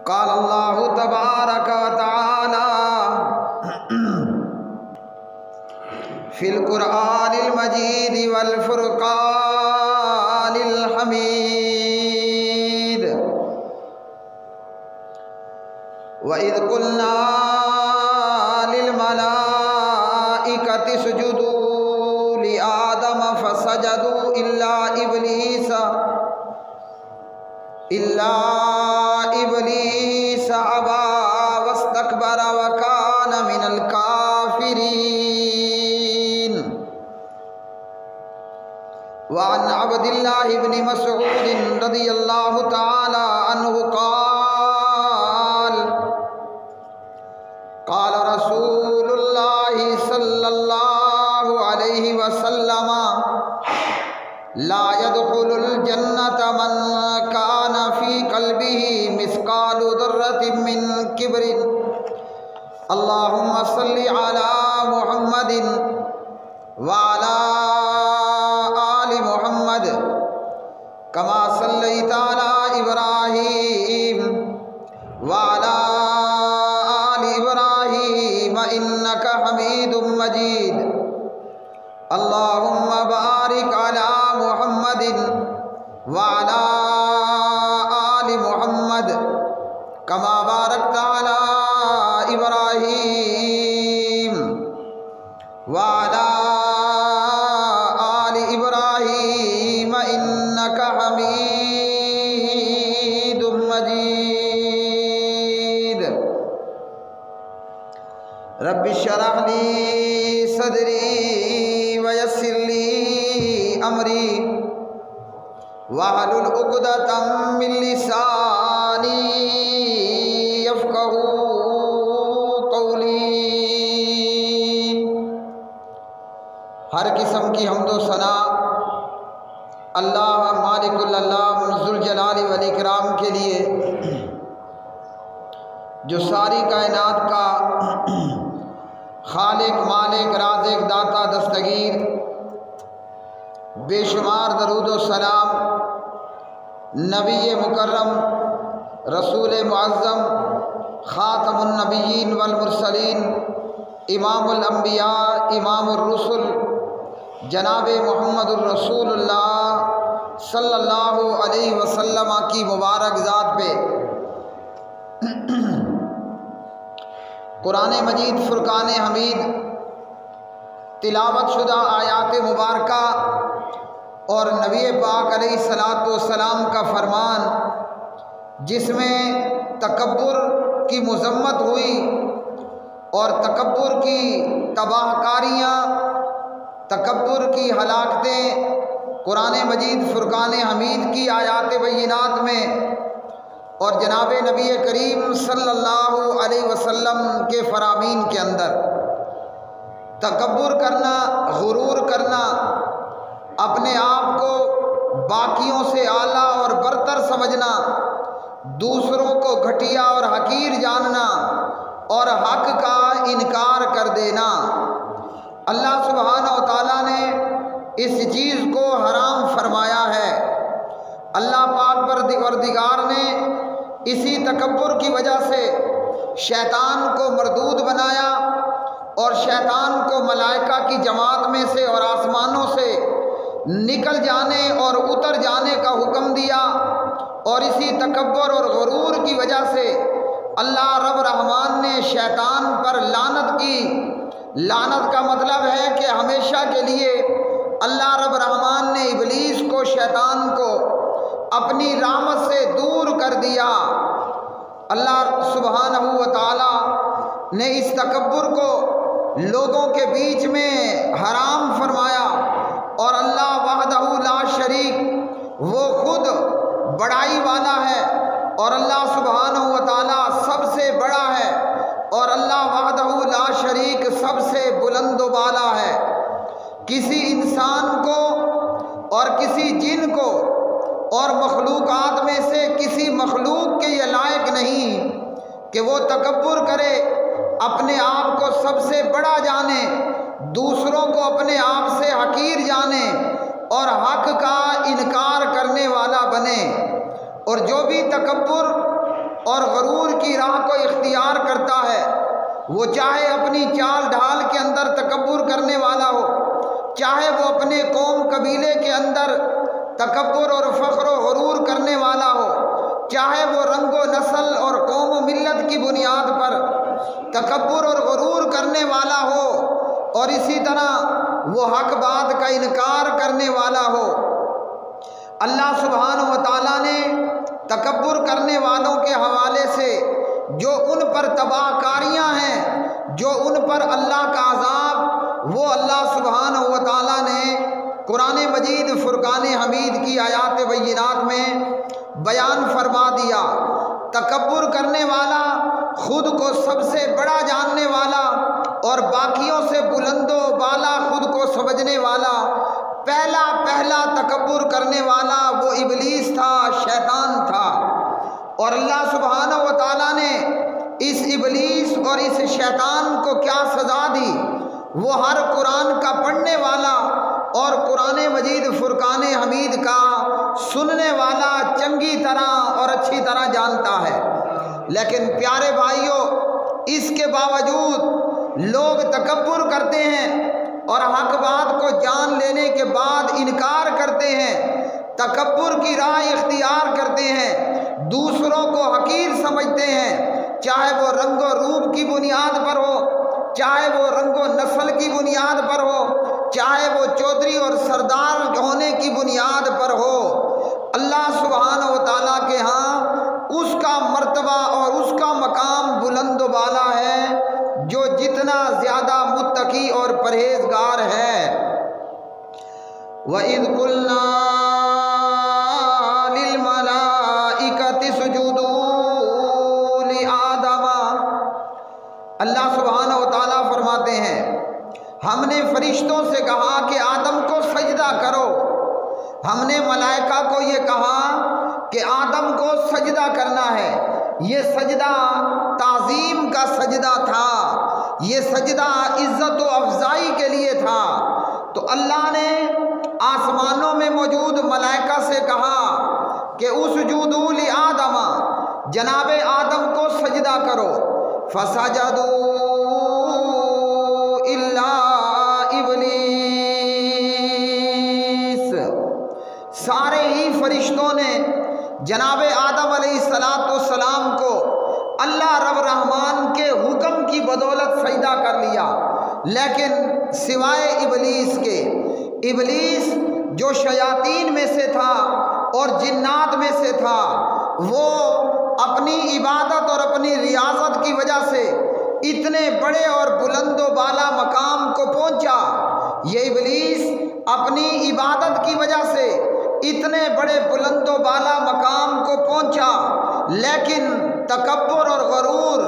قال اللہ تبارک و تعالی فی القرآن المجید والفرقان الحمید وَإِذْ قُلْنَا لِلْمَلَائِكَةِ اسْجُدُوا لِآدَمَ فَسَجَدُوا إِلَّا إِبْلِيسَ أَبَى وَاسْتَكْبَرَ وَكَانَ مِنَ الْكَافِرِينَ وعن عبد الله بن مسعود رضي الله تعالى عنه قال رسول الله صلى الله عليه وسلم لا يدخل الجنة من كان في قلبه مثقال ذرة من كبر اللهم صل على محمد وعلى آل محمد كما صليت على إبراهيم وعلى آل إبراهيم إنك حميد مجيد اللهم بارك على محمد وعلى آل محمد كما باركت على إبراهيم وعلى آل إبراهيم إنك حميد مجيد رب اشرح لي صدري ويسر لي أمري واحلل عقدة من لساني يفقهوا قولي۔ ہر قسم کی حمد و ثنا اللہ مالک العلام ذوالجلال والاکرام کے لیے جو ساری کائنات کا خالق مالک رازق داتا دستگیر، بے شمار درود و سلام نبی مکرم رسول معظم خاتم النبیین والمرسلین امام الانبیاء امام الرسل جناب محمد الرسول اللہ صلی اللہ علیہ وسلم کی مبارک ذات پہ قرآن مجید فرقان حمید تلاوت شدہ آیات مبارکہ اور نبی پاک علیہ الصلاۃ والسلام کا فرمان جس میں تکبر کی مذمت ہوئی اور تکبر کی تباہ کاریاں، تکبر کی ہلاکتیں قرآن مجید فرقان حمید کی آیات بینات میں اور جناب نبی کریم صلی اللہ علیہ وسلم کے فرامین کے اندر تکبر کرنا، غرور کرنا، اپنے آپ کو باقیوں سے اعلیٰ اور برتر سمجھنا، دوسروں کو گھٹیا اور حقیر جاننا اور حق کا انکار کر دینا، اللہ سبحانہ و تعالیٰ نے اس چیز کو حرام فرمایا ہے۔ اللہ پاک پروردگار نے اسی تکبر کی وجہ سے شیطان کو مردود بنایا اور شیطان کو ملائکہ کی جماعت میں سے اور آسمانوں سے نکل جانے اور اتر جانے کا حکم دیا، اور اسی تکبر اور غرور کی وجہ سے اللہ رب رحمان نے شیطان پر لعنت کی۔ لعنت کا مطلب ہے کہ ہمیشہ کے لیے اللہ رب رحمان نے ابلیس کو، شیطان کو اپنی رحمت سے دور کر دیا۔ اللہ سبحانہ و تعالی نے اس تکبر کو لوگوں کے بیچ میں حرام فرمایا، اور اللہ وحدہ لا شریک وہ خود بڑائی والا ہے، اور اللہ سبحانہ و تعالی سب سے بڑا ہے، اور اللہ وحدہ لا شریک سب سے بلند و بالا ہے۔ کسی انسان کو اور کسی جن کو اور مخلوقات میں سے کسی مخلوق کے یہ لائق نہیں کہ وہ تکبر کرے، اپنے آپ کو سب سے بڑا جانے، دوسروں کو اپنے آپ سے حقیر جانے اور حق کا انکار کرنے والا بنے۔ اور جو بھی تکبر اور غرور وہ چاہے اپنی چال ڈھال کے اندر تکبر کرنے والا ہو، چاہے وہ اپنے قوم قبیلے کے اندر تکبر اور فخر و غرور کرنے والا ہو، چاہے وہ رنگ و نسل اور قوم و ملت کی بنیاد پر تکبر اور غرور کرنے والا ہو، اور اسی طرح وہ حق بات کا انکار کرنے والا ہو۔ اللہ سبحانہ و تعالیٰ نے تکبر کرنے والوں کے حوالے سے جو ان پر تباہ کاریاں ہیں، جو ان پر اللہ کا عذاب، وہ اللہ سبحانہ و تعالیٰ نے قرآن مجید فرقان حمید کی آیات بینات میں بیان فرما دیا۔ تکبر کرنے والا، خود کو سب سے بڑا جاننے والا اور باقیوں سے بلند و بالا خود کو سمجھنے والا، پہلا تکبر کرنے والا وہ ابلیس تھا، شیطان تھا۔ اور اللہ سبحانہ و تعالیٰ نے اس ابلیس اور اس شیطان کو کیا سزا دی، وہ ہر قرآن کا پڑھنے والا اور قرآن مجید فرقان حمید کا سننے والا چنگی طرح اور اچھی طرح جانتا ہے۔ لیکن پیارے بھائیوں، اس کے باوجود لوگ تکبر کرتے ہیں اور حق بات کو جان لینے کے بعد انکار کرتے ہیں، تکبر کی راہ اختیار کرتے ہیں، دوسروں کو حقیر سمجھتے ہیں، چاہے وہ رنگ و روپ کی بنیاد پر ہو، چاہے وہ رنگ و نسل کی بنیاد پر ہو، چاہے وہ چودھری اور سردار ہونے کی بنیاد پر ہو۔ اللہ سبحانہ و تعالیٰ کے ہاں اس کا مرتبہ اور اس کا مقام بلند و بالا ہے جو جتنا زیادہ متقی اور پرہیزگار ہے۔ وَإِذْ قُلْنَا لِلْمَلَائِكَةِ اسْجُدُوا لِآدَمَ، اللہ سبحانہ و تعالیٰ فرماتے ہیں ہم نے فرشتوں سے کہا کہ آدم کو سجدہ کرو۔ ہم نے ملائکہ کو یہ کہا کہ آدم کو سجدہ کرنا ہے۔ یہ سجدہ تعظیم کا سجدہ تھا، یہ سجدہ عزت و افضائی کے لیے تھا۔ تو اللہ نے آسمانوں میں موجود ملائکہ سے کہا کہ اسجدوا لآدم، جناب آدم کو سجدہ کرو۔ فسجدوا الا ابلیس، سارے ہی فرشتوں نے جناب آدم علیہ السلام کو اللہ رب رحمان کے حکم کی بدولت سجدہ کر لیا، لیکن سوائے ابلیس کے۔ ابلیس جو شیاطین میں سے تھا اور جنات میں سے تھا، وہ اپنی عبادت اور اپنی ریاضت کی وجہ سے اتنے بڑے اور بلند و بالا مقام کو پہنچا۔ یہ ابلیس اپنی عبادت کی وجہ سے اتنے بڑے بلند و بالا مقام کو پہنچا، لیکن تکبر اور غرور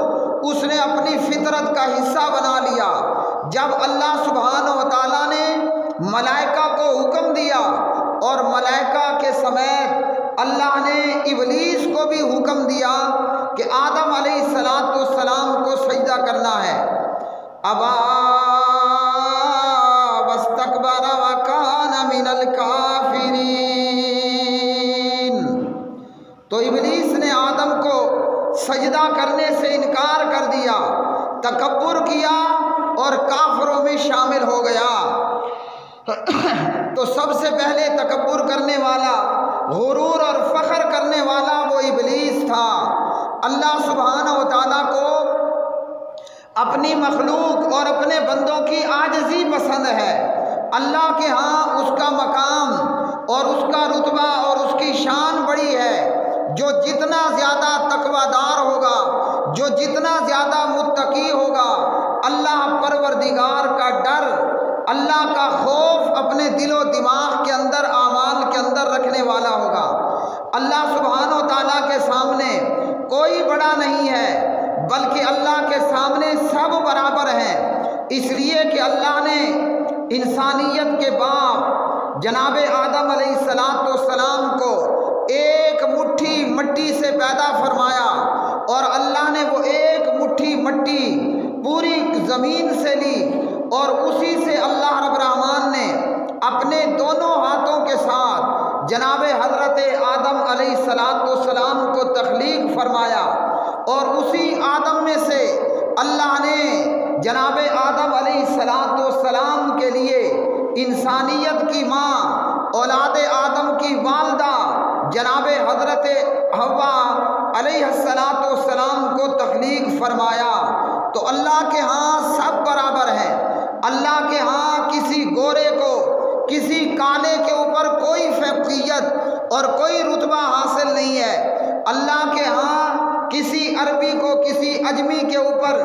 اس نے اپنی فطرت کا حصہ بنا لیا۔ جب اللہ سبحانہ و تعالیٰ نے ملائکہ کو حکم دیا اور ملائکہ کے سمیت اللہ نے ابلیس کو بھی حکم دیا کہ آدم علیہ السلام کو سجدہ کرنا ہے، ابا واستکبر وکان من الکافرین، تو ابلیس نے آدم کو سجدہ کرنے سے انکار کر دیا، تکبر کیا اور کافروں میں شامل ہو گیا۔ تو سب سے پہلے تکبر کرنے والا، غرور اور فخر کرنے والا وہ ابلیس تھا۔ اللہ سبحانہ و تعالیٰ کو اپنی مخلوق اور اپنے بندوں کی عاجزی پسند ہے۔ اللہ کے ہاں اس کا مقام اور اس کا رتبہ اور اس کی شان بڑی ہے۔ جو جتنا زیادہ تقوی دار ہوگا، جو جتنا زیادہ متقی ہوگا، اللہ پروردگار کا ڈر، اللہ کا خوف اپنے دل و دماغ کے اندر، اعمال کے اندر رکھنے والا ہوگا۔ اللہ سبحانہ و تعالیٰ کے سامنے کوئی بڑا نہیں ہے، بلکہ اللہ کے سامنے سب برابر ہیں۔ اس لیے کہ اللہ نے انسانیت کے باپ جناب آدم علیہ السلام کو ایک مٹھی مٹی سے پیدا فرمایا، اور اللہ نے وہ ایک مٹھی مٹی پوری زمین سے لی، اور اسی سے اللہ رب رحمان نے اپنے دونوں ہاتھوں کے ساتھ جناب حضرت آدم علیہ السلام کو تخلیق فرمایا، اور اسی آدم میں سے اللہ نے جناب آدم علیہ السلام کے لیے انسانیت کی ماں، اولاد آدم کی والدہ جناب حضرت حوا علیہ السلام کو تخلیق فرمایا، تو اللہ کے ہاں سب برابر ہیں۔ اللہ کے ہاں کسی گورے کو، کسی کالے کے اوپر کوئی فوقیت اور کوئی رتبہ حاصل نہیں ہے۔ اللہ کے ہاں کسی عربی کو کسی اجمی کے اوپر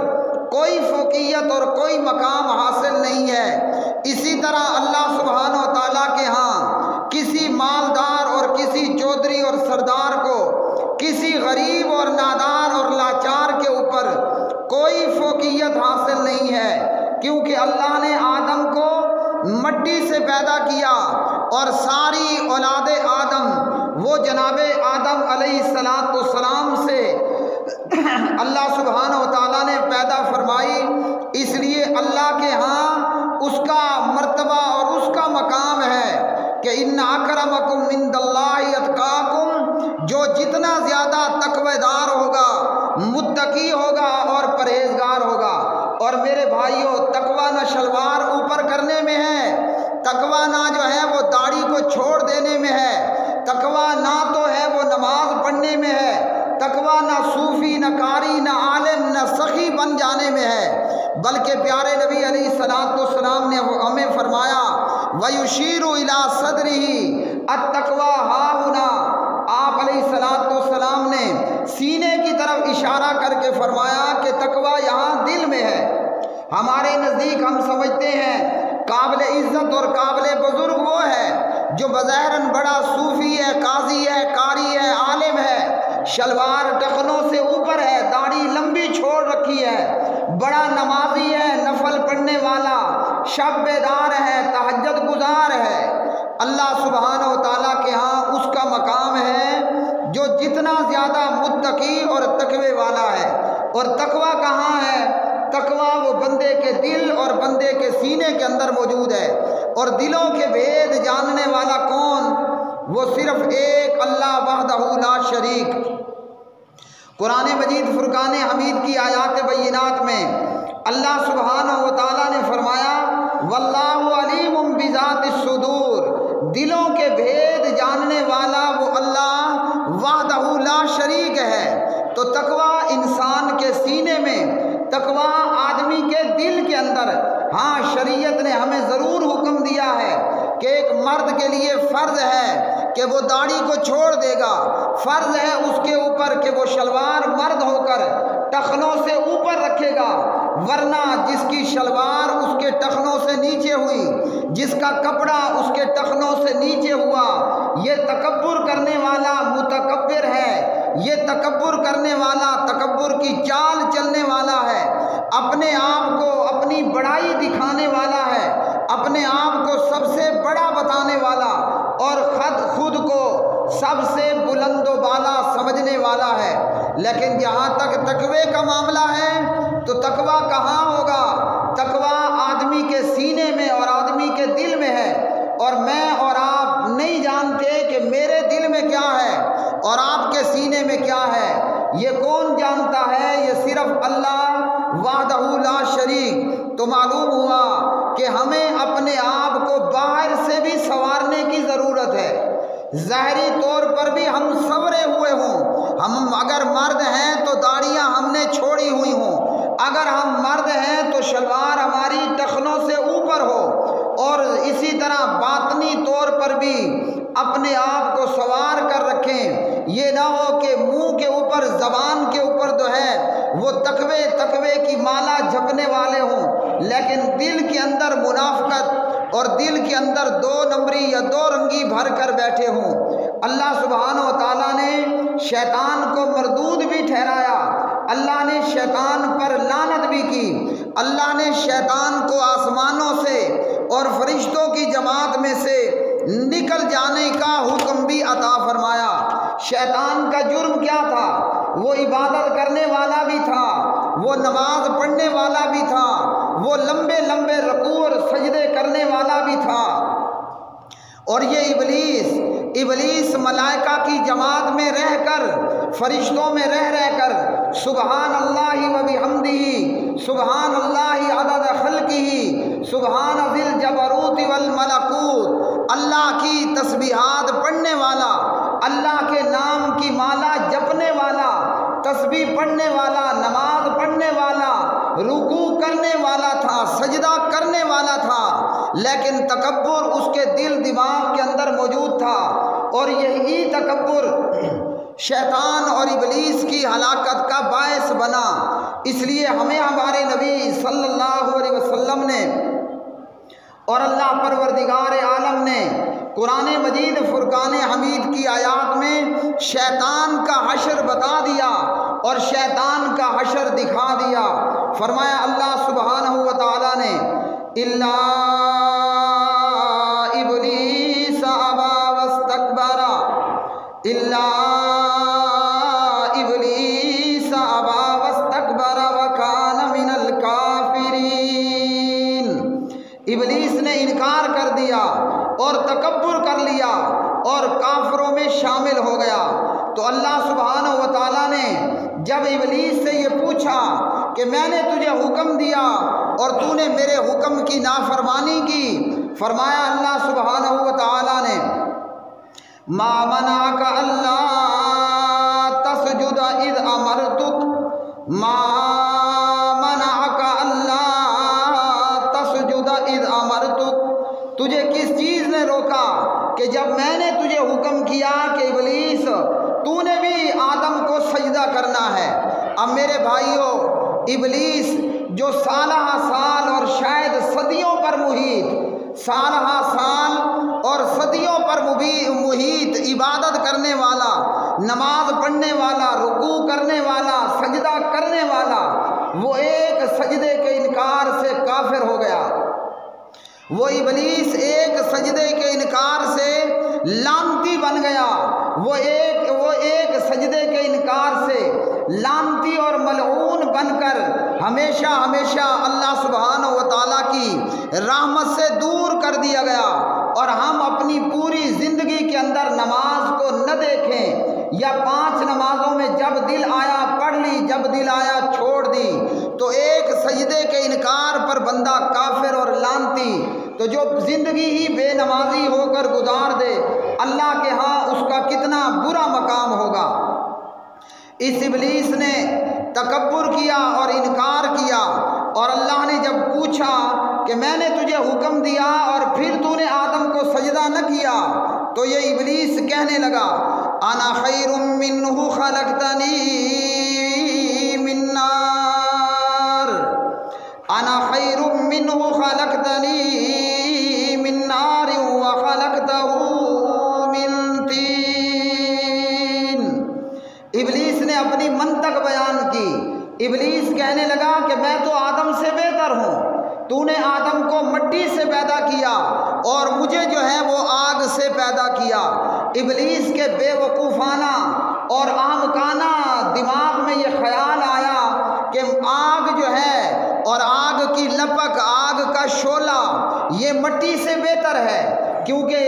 کوئی فوقیت اور کوئی مقام حاصل نہیں ہے۔ اسی طرح اللہ سبحانہ و تعالیٰ کے ہاں کسی مالدار اور کسی چودھری اور سردار کو، کسی غریب اور نادار اور لاچار کے اوپر کوئی فوقیت حاصل نہیں ہے، کیونکہ اللہ نے آدم کو مٹی سے پیدا کیا اور ساری اولاد آدم وہ جناب آدم علیہ السلام سے اللہ سبحانہ و تعالیٰ نے پیدا فرمائی۔ اس لیے اللہ کے ہاں اس کا مرتبہ اور اس کا مقام ہے کہ ان اکرمکم عند اللہ اتقاکم، جو جتنا زیادہ تقوی دار ہوگا، متقی ہوگا اور پرہیزگار ہوگا۔ اور میرے بھائیوں، تقوی نہ شلوار اوپر کرنے میں ہے، تقوی نہ جو ہے وہ داڑھی کو چھوڑ دینے میں ہے، تقوی نہ تو ہے وہ نماز پڑھنے میں ہے، تقوی نہ صوفی، نہ قاری، نہ عالم، نہ سخی بن جانے میں ہے، بلکہ پیارے نبی علیہ السلام نے ہمیں فرمایا وَيُشِيرُ إِلَىٰ صَدْرِهِ التَّقْوَىٰ هَاهُنَا۔ آپ علیہ السلام نے سینے کی طرف اشارہ کر کے فرمایا کہ تقوی یہاں دل میں ہے۔ ہمارے نزدیک ہم سمجھتے ہیں قابل عزت اور قابل بزرگ وہ ہے جو بظاہراً بڑا صوفی ہے، قاضی ہے، قاری ہے، عالم ہے، شلوار ٹخنوں سے اوپر ہے، داڑھی لمبی چھوڑ رکھی ہے، بڑا نمازی ہے، نفل پڑھنے والا، شب بیدار ہے، تہجد گزار ہے۔ اللہ سبحانہ و تعالیٰ کے ہاں اس کا مقام ہے جو جتنا زیادہ متقی اور تقوی والا ہے۔ اور تقوی کہاں ہے؟ تقوی وہ بندے کے دل اور بندے کے سینے کے اندر موجود ہے۔ اور دلوں کے بھید جاننے والا کون؟ وہ صرف ایک اللہ وحدہ لا شریک۔ قرآن مجید فرقان حمید کی آیات بینات میں اللہ سبحانہ و تعالیٰ نے فرمایا واللہ علیم بذات الصدور، دلوں کے بھید جاننے والا وہ اللہ وحدہ لا شریک ہے۔ تو تقوی انسان کے سینے میں، تقوی آدمی کے دل کے اندر، ہاں شریعت نے ہمیں ضرور حکم دیا ہے کہ ایک مرد کے لیے فرض ہے کہ وہ داڑھی کو چھوڑ دے گا، فرض ہے اس کے اوپر کہ وہ شلوار مرد ہو کر ٹخنوں سے اوپر رکھے گا، ورنہ جس کی شلوار اس کے ٹخنوں سے نیچے ہوئی، جس کا کپڑا اس کے ٹخنوں سے نیچے ہوا، یہ تکبر کرنے والا متکبر ہے، یہ تکبر کرنے والا تکبر کی چال چلنے والا ہے، اپنے آپ کو اپنی بڑائی دکھانے والا ہے، اپنے آپ کو سب سے بڑا بتانے والا اور خود کو سب سے بلند و بالا سمجھنے والا ہے۔ لیکن جہاں تک تقوی کا معاملہ ہے تو تقوی کہاں ہوگا؟ تقوی آدمی کے سینے میں اور آدمی کے دل میں ہے۔ اور میں اور آپ نہیں جانتے کہ میرے دل میں کیا ہے اور آپ کے سینے میں کیا ہے، یہ کون جانتا ہے؟ یہ صرف اللہ وحدہ لا شریک۔ تو معلوم ہوا کہ ہمیں اپنے آپ کو باہر سے بھی سنوارنے کی ضرورت ہے، ظاہری طور پر بھی ہم سنورے ہوئے ہوں، ہم اگر مرد ہیں تو داڑھیاں ہم نے چھوڑی ہوئی ہوں، اگر ہم مرد ہیں تو شلوار ہماری ٹخنوں سے اوپر ہو، اور اسی طرح باطنی طور پر بھی اپنے آپ کو سنوار کر رکھیں۔ یہ نہ ہو کہ منہ کے اوپر، زبان کے اوپر جو ہے وہ تقوی کی مالا جپنے والے ہوں، لیکن دل کے اندر منافقت اور دل کے اندر دو نمبری یا دو رنگی بھر کر بیٹھے ہوں۔ اللہ سبحانہ و تعالیٰ نے شیطان کو مردود بھی ٹھہرایا، اللہ نے شیطان پر لعنت بھی کی، اللہ نے شیطان کو آسمانوں سے اور فرشتوں کی جماعت میں سے نکل جانے کا حکم بھی عطا فرمایا۔ شیطان کا جرم کیا تھا؟ وہ عبادت کرنے والا بھی تھا، وہ نماز پڑھنے والا بھی تھا، وہ لمبے لمبے رکوع اور سجدے کرنے والا بھی تھا۔ اور یہ ابلیس ملائکہ کی جماعت میں رہ کر، فرشتوں میں رہ کر سبحان اللہ و بحمدہ سبحان اللہ عدد خلقہ سبحان ذی الجبروت والملکوت، اللہ کی تسبیحات پڑھنے والا، اللہ کے نام کی مالا جپنے والا، تسبیح پڑھنے والا، نماز پڑھنے والا، رکوع کرنے والا تھا، سجدہ کرنے والا تھا، لیکن تکبر اس کے دل دماغ کے اندر موجود تھا، اور یہی تکبر شیطان اور ابلیس کی ہلاکت کا باعث بنا۔ اس لیے ہمیں ہمارے نبی صلی اللہ علیہ وسلم نے اور اللہ پروردگار عالم نے قرآن مجید فرقان حمید کی آیات میں شیطان کا حشر بتا دیا اور شیطان کا حشر دکھا دیا۔ فرمایا اللہ سبحانہ و تعالیٰ نے الا ابلیس ابا واستکبر الا ابلیس ابا واستکبر وکان من الکافرین، ابلیس نے انکار کر دیا اور تکبر کر لیا اور کافروں میں شامل ہو گیا۔ تو اللہ سبحانہ و تعالیٰ نے جب ابلیس سے یہ پوچھا کہ میں نے تجھے حکم دیا اور تو نے میرے حکم کی نافرمانی کی، فرمایا اللہ سبحانہ و تعالیٰ نے ما منعک الا تسجد اذ امرتک ما منعک الا تسجد اذ امرتک، تجھے کس چیز نے روکا کہ جب میں نے تجھے حکم کیا کہ ابلیس تو نے بھی آدم کو سجدہ کرنا ہے۔ اب میرے بھائیوں، ابلیس جو سالہ سال اور شاید صدیوں پر محیط، سالہ سال اور صدیوں پر محیط عبادت کرنے والا، نماز پڑھنے والا، رکوع کرنے والا، سجدہ کرنے والا، وہ ایک سجدے کے انکار سے کافر ہو گیا۔ وہ ابلیس ایک سجدے کے انکار سے لعنتی بن گیا، وہ ایک سجدے کے انکار سے لعنتی اور ملعون بن کر ہمیشہ ہمیشہ اللہ سبحانہ و تعالیٰ کی رحمت سے دور کر دیا گیا۔ اور ہم اپنی پوری زندگی کے اندر نماز کو نہ دیکھیں، یا 5 نمازوں میں جب دل آیا پڑھ لی، جب دل آیا چھوڑ دی، تو ایک سجدے کے انکار پر بندہ کافر اور لعنتی، تو جو زندگی ہی بے نمازی ہو کر گزار دے، اللہ کے ہاں اس کا کتنا برا مقام ہوگا۔ اس ابلیس نے تکبر کیا اور انکار کیا، اور اللہ نے جب پوچھا کہ میں نے تجھے حکم دیا اور پھر تو نے آدم کو سجدہ نہ کیا، تو یہ ابلیس کہنے لگا انا خیر منہ خلقتنی من نار انا خیر منہ خلقتنی من نار وخلقتہ من طین۔ ابلیس نے اپنی منطق بیان کی۔ ابلیس کہنے لگا کہ میں تو آدم سے بہتر ہوں، تو نے آدم کو مٹی سے پیدا کیا اور مجھے جو ہے وہ آگ سے پیدا کیا۔ ابلیس کے بے وقوفانہ اور احمقانہ دماغ میں یہ خیال آیا کہ آگ جو ہے اور آگ کی لپک، آگ کا شعلہ یہ مٹی سے بہتر ہے، کیونکہ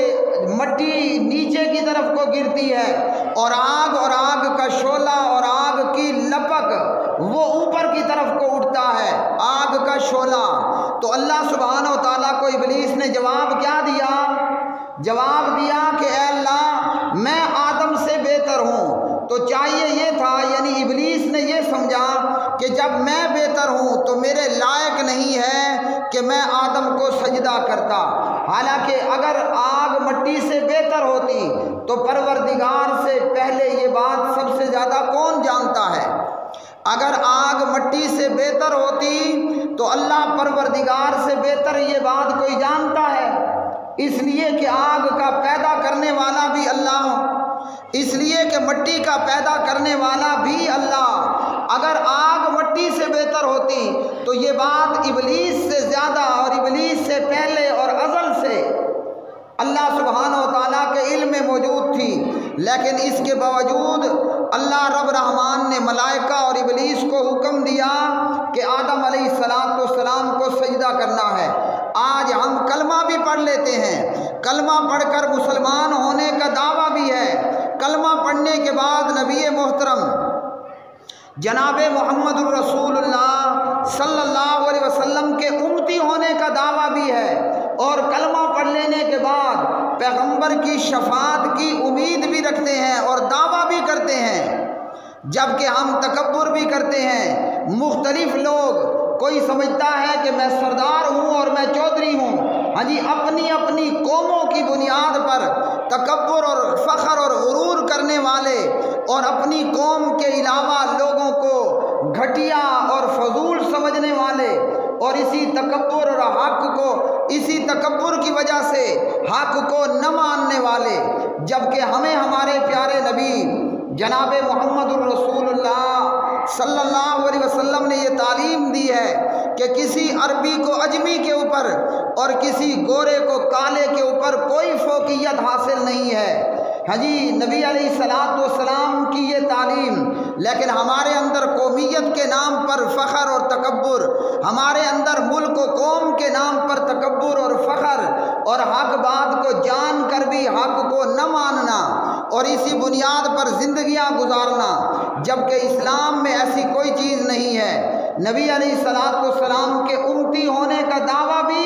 مٹی نیچے کی طرف کو گرتی ہے اور آگ کا شعلہ اور آگ کی لپک وہ اوپر کی طرف کو اٹھتا ہے، آگ کا شعلہ۔ تو اللہ سبحانہ و تعالیٰ کو ابلیس نے جواب کیا دیا؟ جواب دیا کہ اے اللہ میں آدم سے بہتر ہوں۔ تو چاہیے یہ تھا، یعنی ابلیس نے یہ سمجھا کہ جب میں بہتر ہوں تو میرے لائق نہیں ہے کہ میں آدم کو سجدہ کرتا۔ حالانکہ اگر آگ مٹی سے بہتر ہوتی تو پروردگار سے پہلے یہ بات سب سے زیادہ کون جانتا ہے؟ اگر آگ مٹی سے بہتر ہوتی تو اللہ پروردگار سے بہتر یہ بات کوئی جانتا ہے، اس لیے کہ آگ کا پیدا کرنے والا بھی اللہ، اس لیے کہ مٹی کا پیدا کرنے والا بھی اللہ۔ اگر آگ مٹی سے بہتر ہوتی تو یہ بات ابلیس سے زیادہ اور ابلیس سے پہلے اور ازل سے اللہ سبحانہ و تعالیٰ کے علم میں موجود تھی، لیکن اس کے باوجود اللہ رب رحمان نے ملائکہ اور ابلیس کو حکم دیا کہ آدم علیہ السلام کو سجدہ کرنا ہے۔ آج ہم کلمہ بھی پڑھ لیتے ہیں، کلمہ پڑھ کر مسلمان ہونے کا دعویٰ بھی ہے، کلمہ پڑھنے کے بعد نبی محترم جناب محمد الرسول اللہ صلی اللہ علیہ وسلم کے امتی ہونے کا دعویٰ بھی ہے، اور کلمہ پڑھ لینے کے بعد پیغمبر کی شفاعت کی امید بھی رکھتے ہیں اور دعویٰ بھی کرتے ہیں، جبکہ ہم تکبر بھی کرتے ہیں۔ مختلف لوگ، کوئی سمجھتا ہے کہ میں سردار ہوں اور میں چودھری ہوں، ہاں جی، اپنی اپنی قوموں کی بنیاد پر تکبر اور فخر اور غرور کرنے والے، اور اپنی قوم کے علاوہ لوگوں کو گھٹیا اور فضول سمجھنے والے، اور اسی تکبر اور حق کو، اسی تکبر کی وجہ سے حق کو نہ ماننے والے، جبکہ ہمیں ہمارے پیارے نبی جناب محمد الرسول اللہ صلی اللہ علیہ وسلم نے یہ تعلیم دی ہے کہ کسی عربی کو اجمی کے اوپر اور کسی گورے کو کالے کے اوپر کوئی فوقیت حاصل نہیں ہے۔ ہاں جی، نبی علیہ السلام کی یہ تعلیم، لیکن ہمارے اندر قومیت کے نام پر فخر اور تکبر، ہمارے اندر ملک و قوم کے نام پر تکبر اور فخر، اور حق بات کو جان کر بھی حق کو نہ ماننا، اور اسی بنیاد پر زندگیاں گزارنا، جبکہ اسلام میں ایسی کوئی چیز نہیں ہے۔ نبی علیہ السلام کے امتی ہونے کا دعویٰ بھی،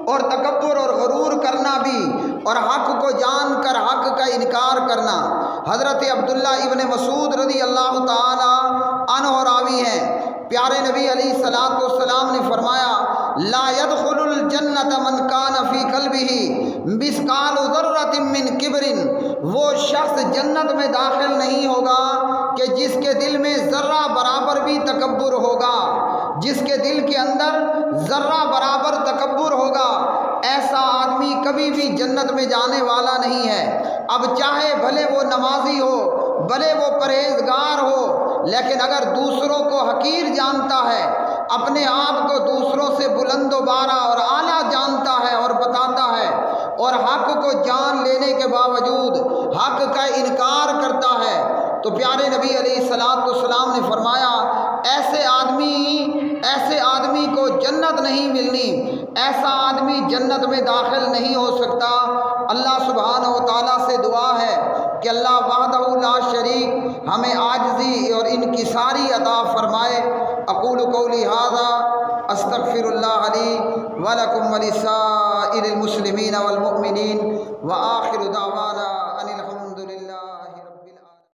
اور تکبر اور غرور کرنا بھی، اور حق کو جان کر حق کا انکار کرنا۔ حضرت عبداللہ ابن مسعود رضی اللہ تعالی عنہ راوی ہیں، پیارے نبی علیہ السلام نے فرمایا، لا يدخل الجنت من کان فی قلبہ مثقال ذرۃ من کبر، وہ شخص جنت میں داخل نہیں ہوگا کہ جس کے دل میں ذرہ برابر بھی تکبر ہوگا، جس کے دل کے اندر ذرہ برابر تکبر ہوگا، ایسا آدمی کبھی بھی جنت میں جانے والا نہیں ہے۔ اب چاہے بھلے وہ نمازی ہو، بھلے وہ پرہیزگار ہو، لیکن اگر دوسروں کو حقیر جانتا ہے، اپنے آپ کو دوسروں سے بلند و بالا اور اعلیٰ جانتا ہے اور بتاتا ہے، اور حق کو جان لینے کے باوجود حق کا انکار کرتا ہے، تو پیارے نبی علیہ السلام نے فرمایا، ایسے آدمی کو جنت نہیں ملنی، ایسا آدمی جنت میں داخل نہیں ہو سکتا۔ اللہ سبحانہ و تعالیٰ سے دعا ہے کہ اللہ وحدہ لا شریک ہمیں عاجزی اور انکساری عطا فرمائے۔ اقول قولی ھذا استغفر اللہ لی ولکم ولسائر المسلمین والمؤمنین، وآخر دعوانا